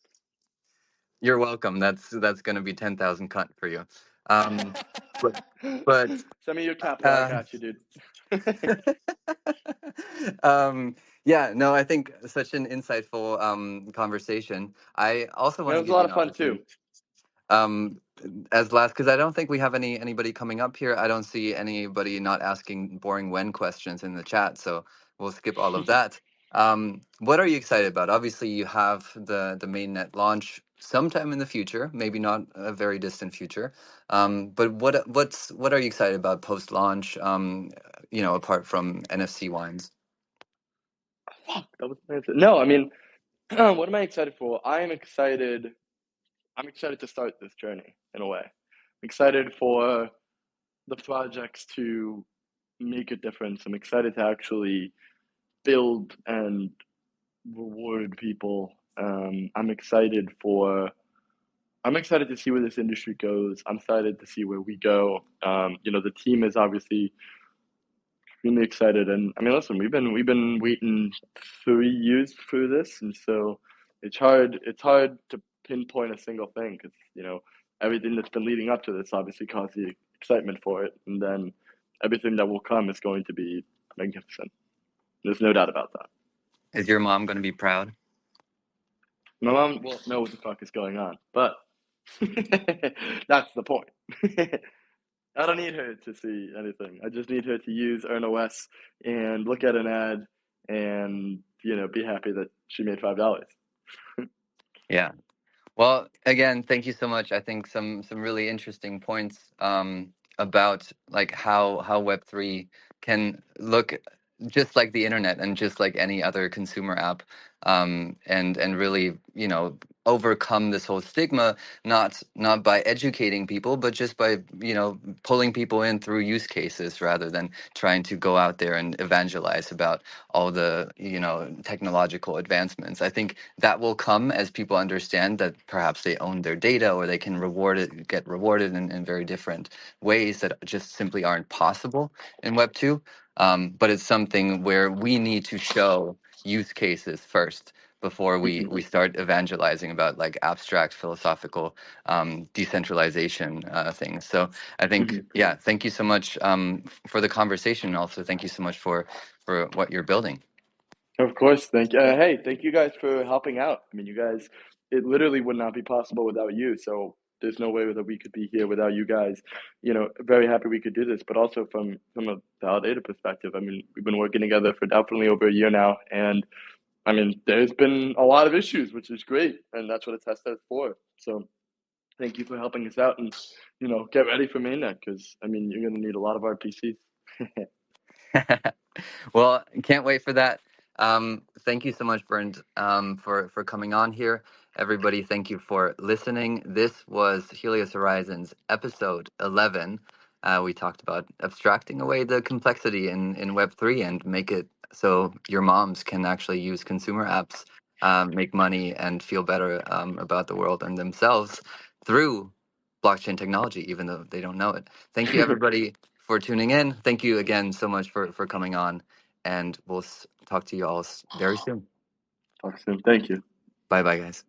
you're welcome. That's going to be 10,000 cut for you. um, but but
Send me your capital. I
uh,
got you, dude.
um, yeah, no, I think such an insightful conversation. I also
Man,
want
it
to
was a
give you
lot
an
of fun too.
opportunity. Um, as last, because I don't think we have anybody coming up here. I don't see anybody not asking boring when questions in the chat, so we'll skip all of that. What are you excited about? Obviously, you have the mainnet launch sometime in the future, maybe not a very distant future. But what are you excited about post launch? You know, apart from NFC wines.
Fuck, that was the answer. No, I mean, what am I excited for? I am excited. I'm excited to start this journey in a way. I'm excited for the projects to make a difference. I'm excited to actually build and reward people. I'm excited for. I'm excited to see where this industry goes. I'm excited to see where we go. You know, the team is obviously extremely excited, and I mean, listen, we've been waiting 3 years through this, and so it's hard to pinpoint a single thing because you know everything that's been leading up to this obviously caused the excitement for it, and then everything that will come is going to be magnificent. There's no doubt about that.
Is your mom going to be proud?
My mom won't know what the fuck is going on, but that's the point. I don't need her to see anything. I just need her to use Earn OS and look at an ad and you know be happy that she made $5.
Yeah. Well, again, thank you so much. I think some really interesting points about like how Web3 can look just like the internet and just like any other consumer app, and really, overcome this whole stigma, not by educating people, but just by, pulling people in through use cases rather than trying to go out there and evangelize about all the, technological advancements. I think that will come as people understand that perhaps they own their data, or they can get rewarded in very different ways that just simply aren't possible in Web 2. But it's something where we need to show use cases first before we start evangelizing about like abstract philosophical decentralization things. So I think, yeah, thank you so much for the conversation. Also, thank you so much for what you're building.
Of course, thank you. Hey, thank you guys for helping out. I mean, you guys, it literally would not be possible without you. So there's no way that we could be here without you guys. Very happy we could do this. But also from a validator perspective, I mean, we've been working together for definitely over a year now, and I mean, there's been a lot of issues, which is great, and that's what a test is for. So thank you for helping us out, and get ready for mainnet, because I mean, you're gonna need a lot of RPCs.
Well, can't wait for that. Thank you so much, Bernd, for coming on here. Everybody, thank you for listening. This was Helios Horizons, episode 11. We talked about abstracting away the complexity in Web3 and make it so your moms can actually use consumer apps, make money, and feel better about the world and themselves through blockchain technology, even though they don't know it. Thank you, everybody, for tuning in. Thank you again so much for coming on, and we'll talk to you all very soon.
Talk soon. Thank you.
Bye bye, guys.